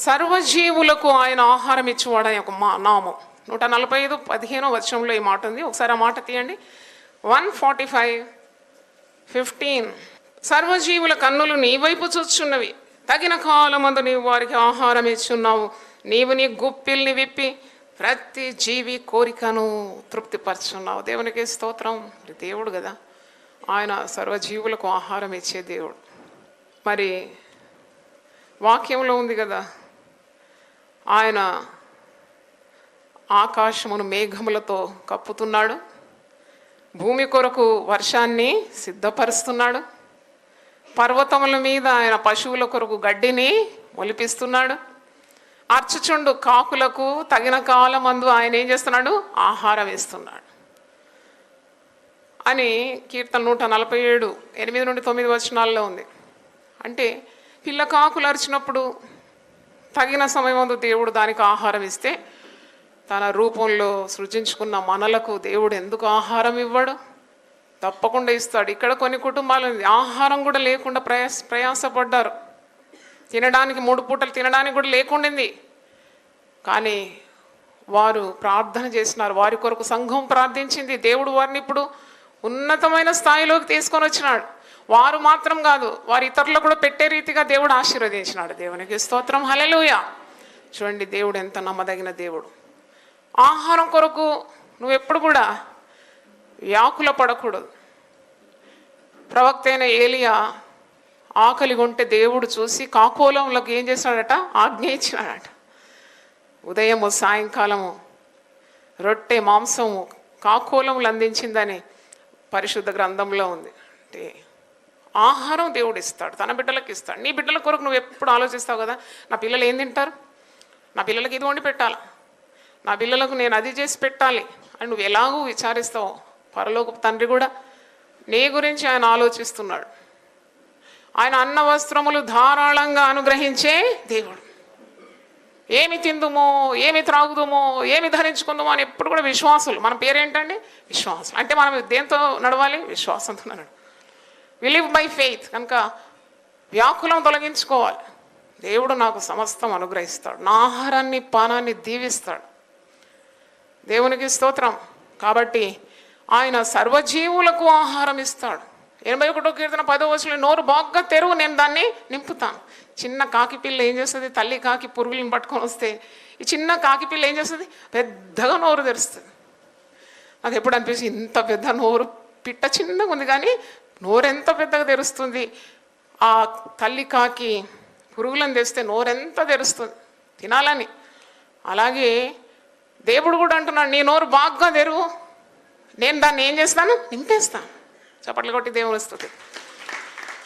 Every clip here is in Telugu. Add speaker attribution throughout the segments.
Speaker 1: సర్వజీవులకు ఆయన ఆహారం ఇచ్చేవాడు అనే ఒక నామం. 145:15 వచనంలో ఈ మాట ఉంది. ఒకసారి ఆ మాట తీయండి. 145:15. సర్వజీవుల కన్నులు నీ వైపు చూచున్నవి, తగిన కాలమందు నీవు వారికి ఆహారం ఇచ్చున్నావు. నీవు నీ గుప్పిల్ని విప్పి ప్రతి జీవి కోరికను తృప్తిపరుచున్నావు. దేవునికి స్తోత్రం. మరి దేవుడు కదా, ఆయన సర్వజీవులకు ఆహారం ఇచ్చే దేవుడు. మరి వాక్యంలో ఉంది కదా, ఆయన ఆకాశమును మేఘములతో కప్పుతున్నాడు, భూమి కొరకు వర్షాన్ని సిద్ధపరుస్తున్నాడు, పర్వతముల మీద ఆయన పశువుల కొరకు గడ్డిని మొలిపిస్తున్నాడు, అర్చుచుండు కాకులకు తగిన కాలమందు ఆయన ఏం చేస్తున్నాడు, ఆహారం ఇస్తున్నాడు అని కీర్తన 147:8-9 వచనాల్లో ఉంది. అంటే పిల్ల కాకులు అరిచినప్పుడు తగిన సమయమందు దేవుడు దానికి ఆహారం ఇస్తే, తన రూపంలో సృజించుకున్న మనలకు దేవుడు ఎందుకు ఆహారం ఇవ్వడు? తప్పకుండా ఇస్తాడు. ఇక్కడ కొన్ని కుటుంబాలు ఆహారం కూడా లేకుండా ప్రయాసపడ్డారు. తినడానికి 3 పూటలు తినడానికి కూడా లేకుండింది. కానీ వారు ప్రార్థన చేసినారు, వారి కొరకు సంఘం ప్రార్థించింది. దేవుడు వారిని ఇప్పుడు ఉన్నతమైన స్థాయిలోకి తీసుకొని వచ్చినాడు. వారు మాత్రం కాదు, వారి ఇతరులు కూడా పెట్టే రీతిగా దేవుడు ఆశీర్వదించినాడు. దేవునికి స్తోత్రం. హల్లెలూయా. చూడండి, దేవుడు ఎంత నమ్మదగిన దేవుడు. ఆహారం కొరకు నువ్వెప్పుడు కూడా వ్యాకుల పడకూడదు. ప్రవక్త అయిన ఏలియా ఆకలి కొంటే దేవుడు చూసి కాకోలంలోకి ఏం చేశాడట, ఆజ్ఞ ఇచ్చినాడట. ఉదయము సాయంకాలము రొట్టె మాంసము కాకోలములు అందించిందని పరిశుద్ధ గ్రంథంలో ఉంది. అంటే ఆహారం దేవుడు ఇస్తాడు, తన బిడ్డలకు ఇస్తాడు. నీ బిడ్డల కొరకు నువ్వు ఎప్పుడు ఆలోచిస్తావు కదా, నా పిల్లలు ఏం తింటారు, నా పిల్లలకి ఇది వండి పెట్టాలి, నా పిల్లలకు నేను అది చేసి పెట్టాలి అని నువ్వు ఎలాగూ విచారిస్తావు. పరలోకపు తండ్రి కూడా నీ గురించి ఆయన ఆలోచిస్తున్నాడు. ఆయన అన్న వస్త్రములు ధారాళంగా అనుగ్రహించే దేవుడు. ఏమి తిందుమో, ఏమి త్రాగుదుమో, ఏమి ధరించుకుందామో అని ఎప్పుడు కూడా విశ్వాసులు. మన పేరేంటండి, విశ్వాసం. అంటే మనం దేంతో నడవాలి, విశ్వాసంతో నడవాలి. We live by faith. కనుక వ్యాకులం తొలగించుకోవాలి. దేవుడు నాకు సమస్తం అనుగ్రహిస్తాడు, నా ఆహారాన్ని పానాన్ని దీవిస్తాడు. దేవునికి స్తోత్రం. కాబట్టి ఆయన సర్వజీవులకు ఆహారం ఇస్తాడు. 81వ కీర్తన 10వ వచనంలో, నోరు బాగా తెరువు, నేను దాన్ని నింపుతాను. చిన్న కాకి పిల్ల ఏం చేస్తుంది, తల్లి కాకి పురుగులను పట్టుకొని వస్తే ఈ చిన్న కాకి పిల్ల ఏం చేస్తుంది, పెద్దగా నోరు తెరుస్తుంది. నాకు ఎప్పుడు అనిపిస్తుంది, ఇంత పెద్ద నోరు, పిట్ట చిన్నగా ఉంది కానీ నోరు ఎంత పెద్దగా తెరుస్తుంది. ఆ తల్లి కాకి పురుగులను తెస్తే నోరెంత తెరుస్తుంది తినాలని. అలాగే దేవుడు కూడా అంటున్నాడు, నీ నోరు బాగా తెరువు, నేను దాన్ని ఏం చేస్తాను, నింపేస్తాను. చప్పట్లు కొట్టి దేవుని స్తుతి.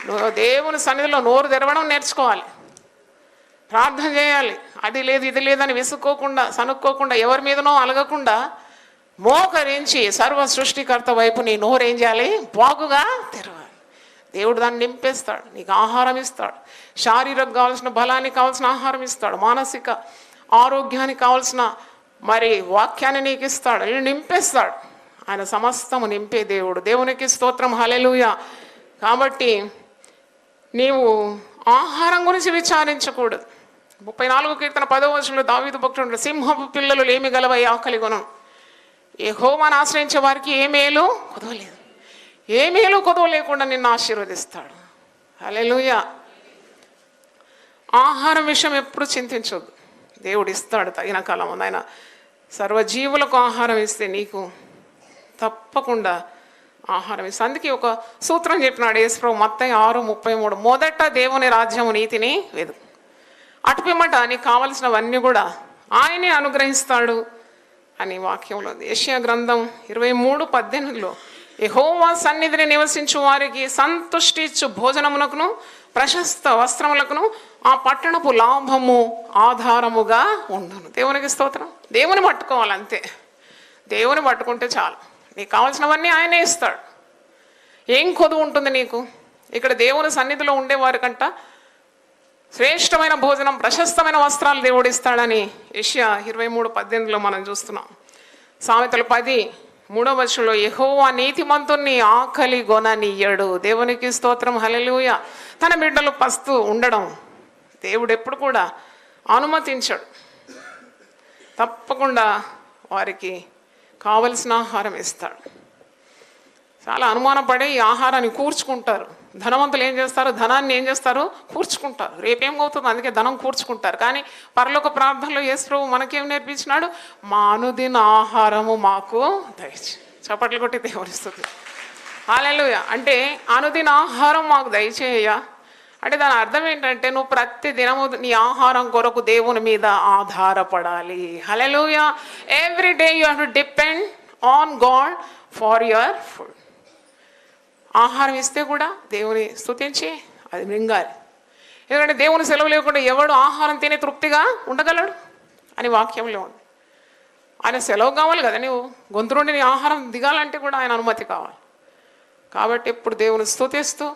Speaker 1: నువ్వు దేవుని సన్నిధిలో నోరు తెరవడం నేర్చుకోవాలి, ప్రార్థన చేయాలి. అది లేదు ఇది లేదని విసుక్కోకుండా, సనుక్కోకుండా, ఎవరి మీదనో అలగకుండా మోకరించి సర్వ సృష్టికర్త వైపు నీ నోరు ఏం చేయాలి, బాగుగా తెరవాలి. దేవుడు దాన్ని నింపేస్తాడు, నీకు ఆహారం ఇస్తాడు. శారీరక కావాల్సిన బలానికి కావాల్సిన ఆహారం ఇస్తాడు, మానసిక ఆరోగ్యానికి కావాల్సిన మరి వాక్యాన్ని నీకు ఇస్తాడు, నింపేస్తాడు. ఆయన సమస్తము నింపే దేవుడు. దేవునికి స్తోత్రం. హల్లెలూయా. కాబట్టి నీవు ఆహారం గురించి విచారించకూడదు. 34వ కీర్తన 10వ వచనంలో దావీదు భక్తుడు, సింహపు పిల్లలు లేమి గలవై ఆకలి కొనను, యెహోవాను ఆశ్రయించే వారికి ఏ మేలు కొదవలేదు. ఏ మేలు కొదవ లేకుండా నిన్ను ఆశీర్వదిస్తాడు. హల్లెలూయా. ఆహారం విషయం ఎప్పుడు చింతించొద్దు, దేవుడు ఇస్తాడు తగిన కాలం. ఆయన సర్వజీవులకు ఆహారం ఇస్తే నీకు తప్పకుండా ఆహారం ఇస్తే. అందుకే ఒక సూత్రం చెప్పినాడు యేసుప్రభు మత్తయి 6:33, మొదట దేవుని రాజ్యము నీతిని వెదుకు, అటుపిమ్మట నీకు కావలసినవన్నీ కూడా ఆయనే అనుగ్రహిస్తాడు అని వాక్యంలో ఉంది. యెషయా గ్రంథం 23:18లో, యెహోవా సన్నిధిని నివసించు వారికి సంతుష్టి ఇచ్చు భోజనమునకును ప్రశస్త వస్త్రములకును ఆ పట్టణపు లాభము ఆధారముగా ఉండును. దేవునికి స్తోత్రం. దేవుని పట్టుకోవాలి అంతే. దేవుని పట్టుకుంటే చాలు, నీకు కావాల్సినవన్నీ ఆయనే ఇస్తాడు. ఏం కొదువు ఉంటుంది నీకు? ఇక్కడ దేవుని సన్నిధిలో ఉండేవారి కంట శ్రేష్టమైన భోజనం, ప్రశస్తమైన వస్త్రాలు దేవుడు ఇస్తాడని యెషయా 23:18లో మనం చూస్తున్నాం. సామెతలు 10:3వ వచనంలో, యెహోవా నీతిమంతుణ్ణి ఆకలి గొననియ్యడు. దేవునికి స్తోత్రం. హల్లెలూయా. తన బిడ్డలు పస్తు ఉండడం దేవుడు ఎప్పుడు కూడా అనుమతించడు. తప్పకుండా వారికి కావలసిన ఆహారం ఇస్తాడు. చాలా అనుమానపడి ఈ ఆహారాన్ని కూర్చుకుంటారు. ధనవంతులు ఏం చేస్తారు? ధనాన్ని ఏం చేస్తారు? కూర్చుకుంటారు. రేపేమవుతుంది, అందుకే ధనం కూర్చుకుంటారు. కానీ పరలోక ప్రార్థనలో యేసు ప్రభు మనకేం నేర్పించినాడు? మా అనుదిన ఆహారము మాకు దయచేయి. చప్పట్లు కొట్టి దేవుని స్తుతి. హల్లెలూయా. అంటే అనుదిన ఆహారం మాకు దయచేయ అంటే దాని అర్థం ఏంటంటే నువ్వు ప్రతి దినము నీ ఆహారం కొరకు దేవుని మీద ఆధారపడాలి. Hallelujah. Every day you have to depend on God for your food. ఆహారం ఇస్తే కూడా దేవుని స్తుతించి అది మింగాలి. ఎందుకంటే దేవుని సెలవు లేకుండా ఎవడు ఆహారం తినే తృప్తిగా ఉండగలడు అని వాక్యంలో ఉంది. ఆయన సెలవు కావాలి కదా, నువ్వు గొంతు నుండి నీ ఆహారం దిగాలంటే కూడా ఆయన అనుమతి కావాలి. కాబట్టి ఇప్పుడు దేవుని స్తుతిస్తూ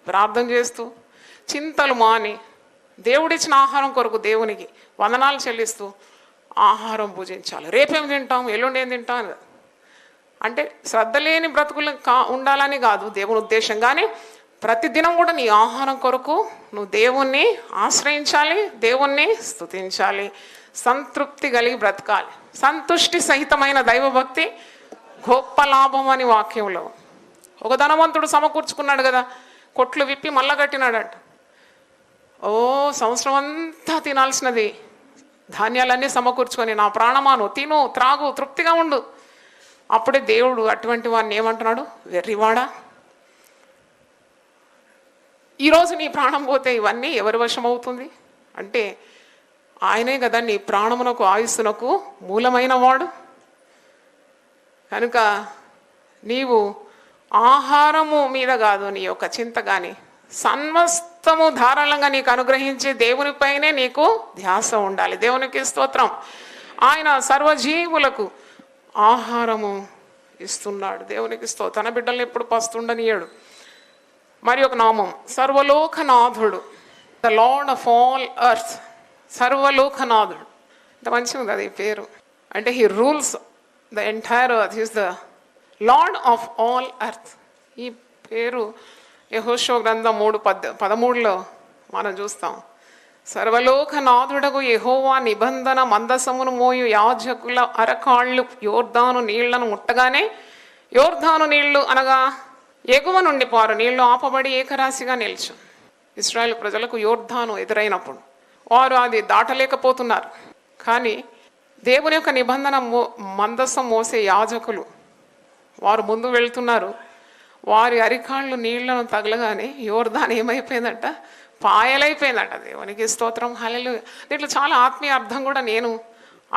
Speaker 1: ప్రార్థన చేస్తూ చింతలు మాని దేవుడిచ్చిన ఆహారం కొరకు దేవునికి వందనాలు చెల్లిస్తూ ఆహారం భుజించాలి. రేపేం తింటాం, ఎల్లుండి ఏం తింటాం అంటే శ్రద్ధ లేని బ్రతుకులు ఉండాలని కాదు దేవుని ఉద్దేశం. కానీ ప్రతిదినం కూడా నీ ఆహారం కొరకు నువ్వు దేవుణ్ణి ఆశ్రయించాలి, దేవుణ్ణి స్తుతించాలి, సంతృప్తి కలిగి బ్రతకాలి. సంతుష్టి సహితమైన దైవభక్తి గొప్ప లాభం అని వాక్యంలో. ఒక ధనవంతుడు సమకూర్చుకున్నాడు కదా, కొట్లు విప్పి మళ్ళా కట్టినాడంట. సంవత్సరం అంతా తినాల్సినది ధాన్యాలన్నీ సమకూర్చుకొని నా ప్రాణమాను తిను త్రాగు తృప్తిగా ఉండు. అప్పుడే దేవుడు అటువంటి వాడిని ఏమంటున్నాడు? వెర్రివాడా, ఈరోజు నీ ప్రాణం పోతే ఇవన్నీ ఎవరి వశం అవుతుంది అంటే ఆయనే కదా నీ ప్రాణమునకు ఆయుస్సునకు మూలమైన వాడు. కనుక నీవు ఆహారము మీద కాదు నీ యొక్క చింత, కానీ సమస్తము ధారాళంగా నీకు అనుగ్రహించి దేవునిపైనే నీకు ధ్యాస ఉండాలి. దేవునికి స్తోత్రం. ఆయన సర్వజీవులకు ఆహారము ఇస్తున్నాడు. దేవునికి తన బిడ్డల్ని ఎప్పుడు పస్తుండనియాడు. మరి ఒక నామం సర్వలోకనాథుడు, the Lord of all earth. సర్వలోకనాథుడు, ఇంత మంచిగా ఉంది అది పేరు. అంటే he rules the entire earth, he's the Lord of all earth. ఈ పేరు యెహోషువ గ్రంథం 3:13 మనం చూస్తాం. సర్వలోకనాథుడకు యెహోవా నిబంధన మందసమును మోయు యాజకుల అరకాళ్ళు యోర్దాను నీళ్లను ముట్టగానే, యోర్దాను నీళ్లు అనగా ఎగువ నుండి పారు నీళ్లు ఆపబడి ఏకరాశిగా నిల్చు. ఇశ్రాయేలు ప్రజలకు యోర్దాను ఎదురైనప్పుడు వారు అది దాటలేకపోతున్నారు. కానీ దేవుని యొక్క నిబంధన మందసం మోసే యాజకులు వారు ముందు వెళ్తున్నారు. వారి అరికాళ్ళు నీళ్లను తగలగానే యోర్దాను ఏమైపోయిందంట? పాయలైపోయిందంట. దేవునికి స్తోత్రం. హల్లెలూయా. దీంట్లో చాలా ఆత్మీయ అర్థం కూడా నేను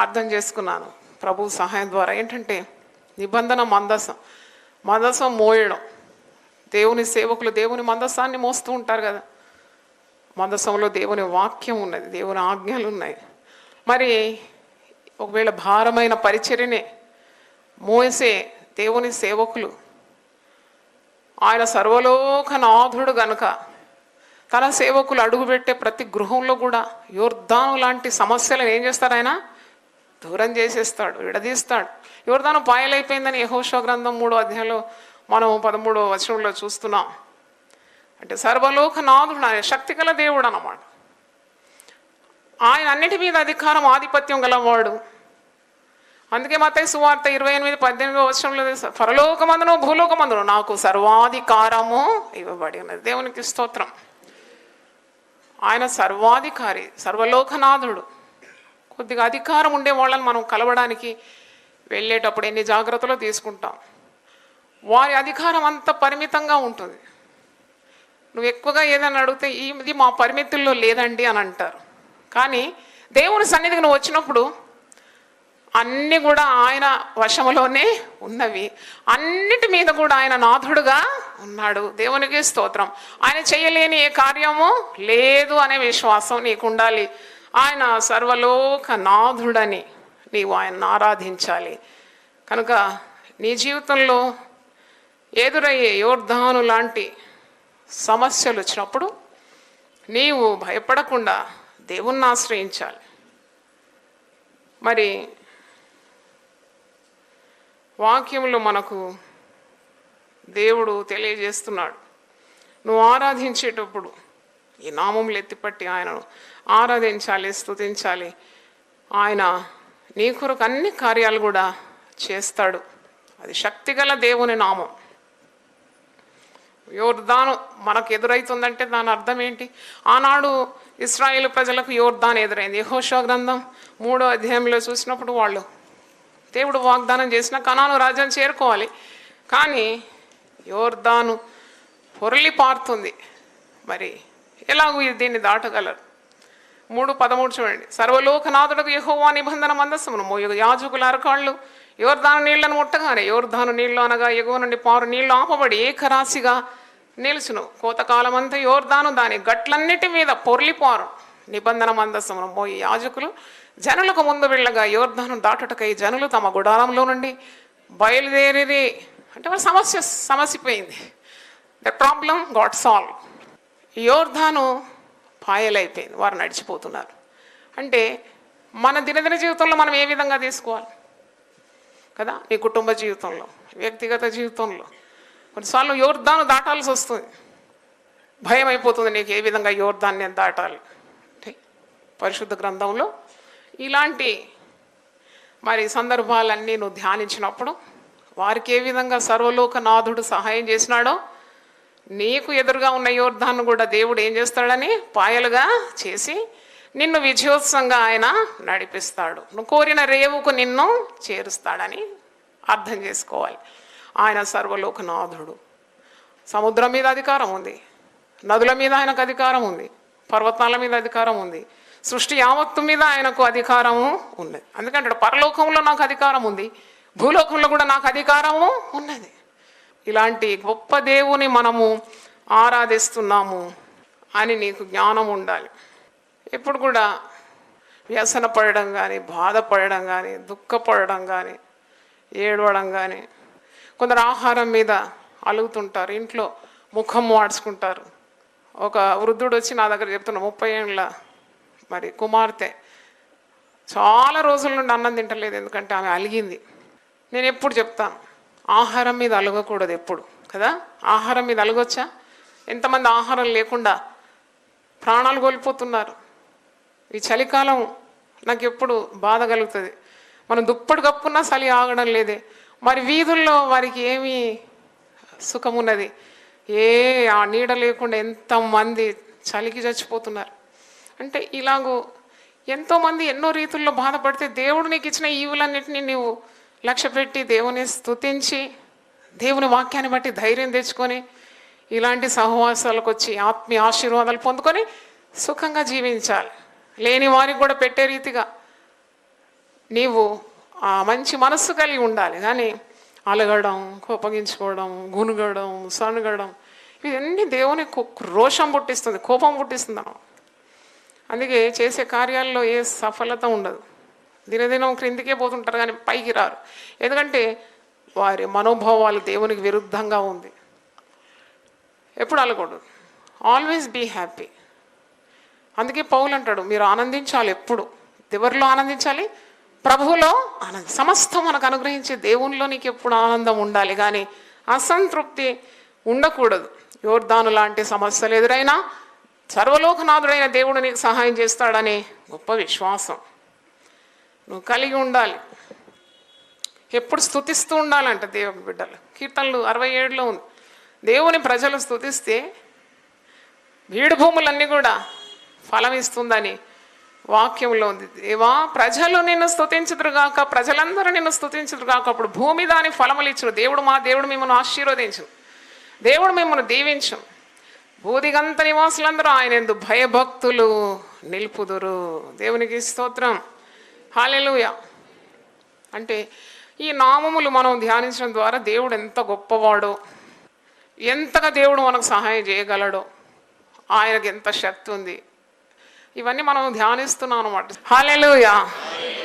Speaker 1: అర్థం చేసుకున్నాను ప్రభు సహాయం ద్వారా. ఏంటంటే నిబంధన మందసం మోయడం. దేవుని సేవకులు దేవుని మందసాన్ని మోస్తూ ఉంటారు కదా. మందసంలో దేవుని వాక్యం ఉన్నది, దేవుని ఆజ్ఞలు ఉన్నాయి. మరి ఒకవేళ భారమైన పరిచర్యనే మోసే దేవుని సేవకులు, ఆయన సర్వలోకనాథుడు గనుక తన సేవకులు అడుగుపెట్టే ప్రతి గృహంలో కూడా యోర్దాను లాంటి సమస్యలను ఏం చేస్తాడు? ఆయన దూరం చేసేస్తాడు, విడదీస్తాడు. యోర్దాను పాయలైపోయిందని యెహోషువ గ్రంథం 3వ అధ్యాయంలో మనం 13వ వచనంలో చూస్తున్నాం. అంటే సర్వలోకనాథుడు, ఆయన శక్తిగల దేవుడు అన్నమాట. ఆయన అన్నిటి మీద అధికారం ఆధిపత్యం గలవాడు. అందుకే మత్తయి సువార్త 28:18 వచనంలో పరలోకమందును భూలోకమందును నాకు సర్వాధికారము ఇవ్వబడి ఉన్నది. దేవునికి స్తోత్రం. ఆయన సర్వాధికారి, సర్వలోకనాథుడు. కొద్దిగా అధికారం ఉండే వాళ్ళని మనం కలవడానికి వెళ్ళేటప్పుడు ఎన్ని జాగ్రత్తలు తీసుకుంటాం. వారి అధికారం అంత పరిమితంగా ఉంటుంది. నువ్వు ఎక్కువగా ఏదైనా అడిగితే ఇది మా పరిమితుల్లో లేదండి అని అంటారు. కానీ దేవుని సన్నిధికి నువ్వు వచ్చినప్పుడు అన్నీ కూడా ఆయన వశములోనే ఉన్నవి. అన్నిటి మీద కూడా ఆయన నాథుడుగా ఉన్నాడు. దేవునికి స్తోత్రం. ఆయన చేయలేని ఏ కార్యము లేదు అనే విశ్వాసం నీకు ఉండాలి. ఆయన సర్వలోక నాథుడని నీవు ఆయన్ని ఆరాధించాలి. కనుక నీ జీవితంలో ఎదురయ్యే యోర్దాను లాంటి సమస్యలు వచ్చినప్పుడు నీవు భయపడకుండా దేవుణ్ణి ఆశ్రయించాలి. మరి వాక్యంలో మనకు దేవుడు తెలియజేస్తున్నాడు, నువ్వు ఆరాధించేటప్పుడు ఈ నామములు ఎత్తిపట్టి ఆయనను ఆరాధించాలి, స్తుతించాలి. ఆయన నీ కొరకు అన్ని కార్యాలు కూడా చేస్తాడు. అది శక్తిగల దేవుని నామం. యోర్దాను మనకు ఎదురవుతుందంటే దాని అర్థం ఏంటి? ఆనాడు ఇశ్రాయేలు ప్రజలకు యోర్దాను ఎదురైంది. యెహోషువ గ్రంథం 3వ అధ్యాయంలో చూసినప్పుడు వాళ్ళు దేవుడు వాగ్దానం చేసిన కనాను రాజ్యం చేరుకోవాలి, కానీ యోర్దాను పొరలి పారుతుంది. మరి ఎలాగూ దీన్ని దాటగలరు? 3:13 చూడండి. సర్వలోకనాథుడు యెహోవా నిబంధన మందసమును మోయు యాజకుల అరకాళ్ళు యోర్దాను నీళ్లను ముట్టగానే యోర్దాను నీళ్లు అనగా ఎగువ నుండి పారు నీళ్లు ఆపబడి ఏకరాశిగా నిలుచును. కోతకాలమంతా యోర్దాను దాని గట్లన్నిటి మీద పొర్లిపారు. నిబంధన మందసమును మోయి యాజకులు జనులకు ముందు వెళ్ళగా యోర్దాను దాటుటకై జనులు తమ గుడారంలో నుండి బయలుదేరి. అంటే వాళ్ళ సమస్యపోయింది. The problem got solve. యోర్దాను పాయలైపోయింది, వారు నడిచిపోతున్నారు. అంటే మన దినదిన జీవితంలో మనం ఏ విధంగా తీసుకోవాలి కదా? నీ కుటుంబ జీవితంలో, వ్యక్తిగత జీవితంలో కొన్నిసార్లు యోర్దాను దాటాల్సి వస్తుంది. భయం అయిపోతుంది నీకు, ఏ విధంగా యోర్దాన్ని దాటాలి అంటే పరిశుద్ధ గ్రంథంలో ఇలాంటి మరి సందర్భాలన్నీ నువ్వు ధ్యానించినప్పుడు వారికి ఏ విధంగా సర్వలోకనాథుడు సహాయం చేసినాడో నీకు ఎదురుగా ఉన్న యోర్దాను కూడా దేవుడు ఏం చేస్తాడని పాయలుగా చేసి నిన్ను విజయోత్సవంగా ఆయన నడిపిస్తాడు. నువ్వు కోరిన రేవుకు నిన్ను చేరుస్తాడని అర్థం చేసుకోవాలి. ఆయన సర్వలోకనాథుడు. సముద్రం మీద అధికారం ఉంది, నదుల మీద ఆయనకు అధికారం ఉంది, పర్వతాల మీద అధికారం ఉంది, సృష్టి యావత్తు మీద ఆయనకు అధికారము ఉన్నది. అందుకంటే పరలోకంలో నాకు అధికారం ఉంది, భూలోకంలో కూడా నాకు అధికారము ఉన్నది. ఇలాంటి గొప్ప దేవుని మనము ఆరాధిస్తున్నాము అని నీకు జ్ఞానం ఉండాలి. ఎప్పుడు కూడా వ్యసన పడడం కానీ, బాధపడడం కానీ, దుఃఖపడడం కానీ, ఏడవడం కానీ. కొందరు ఆహారం మీద అలుగుతుంటారు, ఇంట్లో ముఖం వాడ్చుకుంటారు. ఒక వృద్ధుడు వచ్చి నా దగ్గర చెప్తున్న 30 ఏళ్ళ మరి కుమార్తె చాలా రోజుల నుండి అన్నం తింటలేదు, ఎందుకంటే ఆమె అలిగింది. నేను ఎప్పుడు చెప్తాను, ఆహారం మీద అలగకూడదు ఎప్పుడు కదా. ఆహారం మీద అలగొచ్చా? ఎంతమంది ఆహారం లేకుండా ప్రాణాలు కోల్పోతున్నారు. ఈ చలికాలం నాకు ఎప్పుడు బాధ కలుగుతుంది. మనం దుప్పటి కప్పున్నా చలి ఆగడం లేదే. మరి వీధుల్లో వారికి ఏమీ సుఖం ఉన్నది? ఆ నీడ లేకుండా ఎంతమంది చలికి చచ్చిపోతున్నారు. అంటే ఇలాగూ ఎంతోమంది ఎన్నో రీతుల్లో బాధపడితే దేవుడు నీకు ఇచ్చిన ఈవులన్నింటినీ నీవు లక్ష్య పెట్టి దేవుని స్తుతించి దేవుని వాక్యాన్ని బట్టి ధైర్యం తెచ్చుకొని ఇలాంటి సహవాసాలకు వచ్చి ఆత్మీయ ఆశీర్వాదాలు పొందుకొని సుఖంగా జీవించాలి. లేని వారికి కూడా పెట్టే రీతిగా నీవు ఆ మంచి మనస్సు కలిగి ఉండాలి. కానీ అలగడం, కోపగించుకోవడం, గునుగడం, సనుగడం ఇవన్నీ దేవుని రోషం పుట్టిస్తుంది, కోపం పుట్టిస్తుంది. అందుకే చేసే కార్యాల్లో ఏ సఫలత ఉండదు. దినదినం క్రిందికే పోతుంటారు కానీ పైకి రారు. ఎందుకంటే వారి మనోభావాలు దేవునికి విరుద్ధంగా ఉంది. ఎప్పుడు అలగకూడదు, ఆల్వేస్ బీ హ్యాపీ. అందుకే పౌలు అంటాడు, మీరు ఆనందించాలి. ఎప్పుడు ఎవరిలో ఆనందించాలి? ప్రభువులో ఆనందం. సమస్తం మనకు అనుగ్రహించే దేవునిలో నీకు ఎప్పుడు ఆనందం ఉండాలి, కానీ అసంతృప్తి ఉండకూడదు. యోర్దాను లాంటి సమస్యలు ఎదురైనా సర్వలోకనాథుడైన దేవుడు నీకు సహాయం చేస్తాడనే గొప్ప విశ్వాసం నువ్వు కలిగి ఉండాలి. ఎప్పుడు స్తుతిస్తూ ఉండాలంట దేవుని బిడ్డలు. కీర్తనలు 67లో ఉంది, దేవుని ప్రజలు స్తుతిస్తే వీడు భూములన్నీ కూడా ఫలం ఇస్తుందని వాక్యంలో ఉంది. దేవా ప్రజలు నిన్ను స్తుతించుదురుగాక, ప్రజలందరూ నిన్ను స్తుతించుదురుగాక, అప్పుడు భూమి దాని ఫలములు ఇచ్చును. దేవుడు మిమ్మల్ని ఆశీర్వదించును, దేవుడు మిమ్మల్ని దీవించును. భూదిగంత నివాసులందరూ ఆయన యందు భయభక్తులు నిలుపుదురు. దేవునికి స్తోత్రం, హల్లెలూయా. అంటే ఈ నామములు మనం ధ్యానించడం ద్వారా దేవుడు ఎంత గొప్పవాడో, ఎంతగా దేవుడు మనకు సహాయం చేయగలడో, ఆయనకు ఎంత శక్తి ఉంది, ఇవన్నీ మనం ధ్యానిస్తున్నాం అన్నమాట. హల్లెలూయా.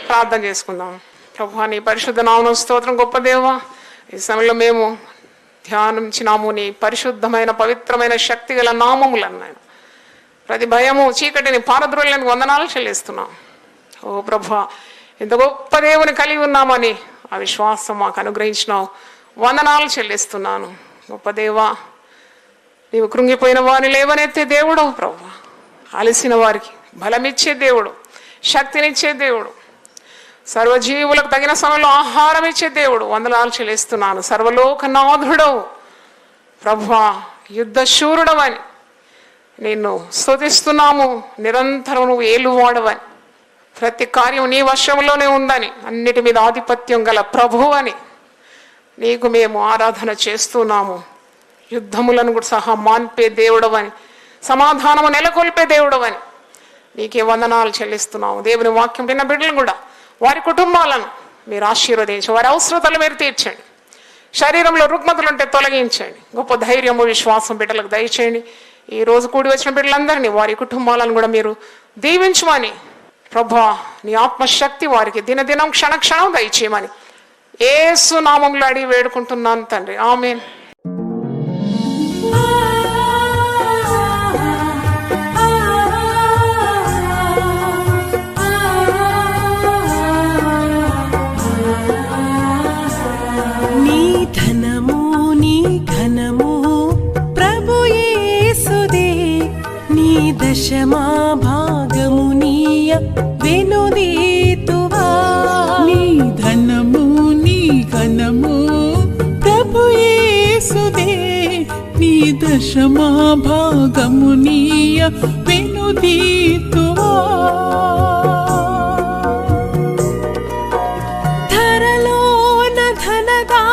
Speaker 1: ప్రార్థన చేసుకుందాం. ప్రభువా నీ పరిశుద్ధ నామమున స్తోత్రం. గొప్ప దేవా, ఈ సమయంలో మేము ధ్యానించినాము నీ పరిశుద్ధమైన పవిత్రమైన శక్తి గల నామములన్నాయన. ప్రతి భయము చీకటిని పారద్రోలేందుకు వందనాలు చెల్లిస్తున్నాం. ఓ ప్రభువా, ఇంత గొప్ప దేవుని కలిగి ఉన్నామని ఆ విశ్వాసం మాకు అనుగ్రహించినావు, వందనాలు చెల్లిస్తున్నాను. గొప్ప దేవా, నీవు కృంగిపోయిన వారిని లేవనెత్తే దేవుడవు ప్రభువా. అలసిన వారికి బలమిచ్చే దేవుడు, శక్తినిచ్చే దేవుడు, సర్వజీవులకు తగిన సమయంలో ఆహారం ఇచ్చే దేవుడు. వందనాలు చెల్లిస్తున్నాను. సర్వలోకనాథుడవు ప్రభువా, యుద్ధశూరుడవని నిన్ను స్తుతిస్తున్నాము. నిరంతరం నువ్వు ఏలువాడవని, ప్రతి కార్యం నీ వశంలోనే ఉందని, అన్నిటి మీద ఆధిపత్యం గల ప్రభువు అని నీకు మేము ఆరాధన చేస్తున్నాము. యుద్ధములను కూడా సహా మాన్పే దేవుడవని, సమాధానము నెలకొల్పే దేవుడవని నీకే వందనాలు చెల్లిస్తున్నాము. దేవుని వాక్యం విన్న బిడ్డలు కూడా వారి కుటుంబాలను మీరు ఆశీర్వదించి వారి అవసరతలు మీరు తీర్చండి. శరీరంలో రుగ్మతలు ఉంటే తొలగించండి. గొప్ప ధైర్యము, విశ్వాసం బిడ్డలకు దయచేయండి. ఈ రోజు కూడి వచ్చిన బిడ్డలందరినీ, వారి కుటుంబాలను కూడా మీరు దీవించమని ప్రభువా, నీ ఆత్మశక్తి వారికి దినదినం క్షణక్షణం దయచేయమని యేసు నామములో అడిగి వేడుకుంటున్నాను తండ్రి. ఆమేన్.
Speaker 2: దశమా భాగము నీయ వెనుదీతువా.
Speaker 3: నీ ధనము నీ ఘనము ప్రభు యేసుదే, నీ దశమా భాగము నీయ వెనుదీతువా.
Speaker 2: ధరలోన ధనధాన్యములనీయగా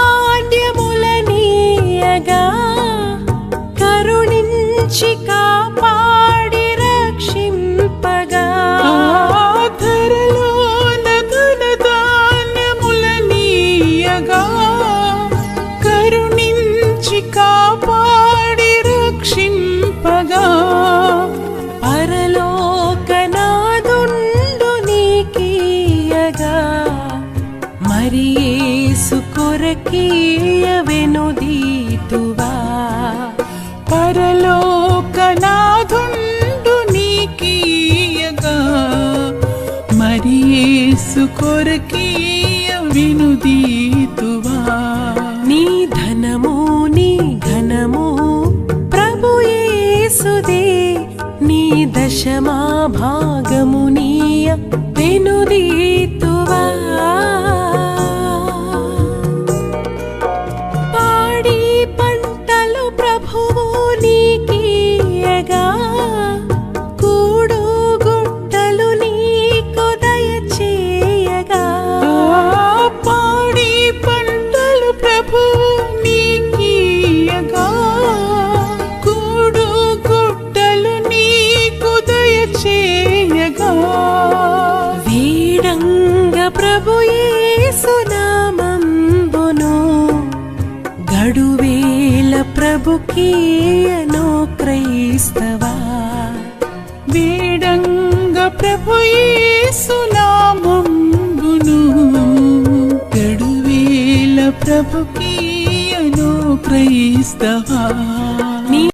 Speaker 2: కరుణించి కాపాడి రక్షింపగా.
Speaker 3: ధరలోన ధనధాన్యములనీయగా కరుణించి కాపాడి రక్షింపగా.
Speaker 2: పరలోకనాదుండు నీకీయగా మరి యేసు కొరకీయ వెనుదీతువా.
Speaker 3: పరలోకనాథుండు నీకీయగా మరి యేసు కొరకీయ వెనుదీతువా.
Speaker 2: నీ ధనము నీ ఘనము ప్రభు యేసుదే, నీ దశమా భాగము నీయ వెనుదీతువా. పాడి పంటలు ప్రభువు నీకీయగా కూడు గుట్టలు నీకు దయచేయగా.
Speaker 3: పాడి పంటలు ప్రభు నీకీయగా కూడు గుట్టలు నీకు దయచేయగా.
Speaker 2: వీడంగ ప్రభు యేసు నామంబును గడువేల ప్రభుకీయను క్రైస్తవా.
Speaker 3: వేడంగ ప్రభు యేసు నామంబును గడువేల ప్రభుకీయను క్రైస్తవా.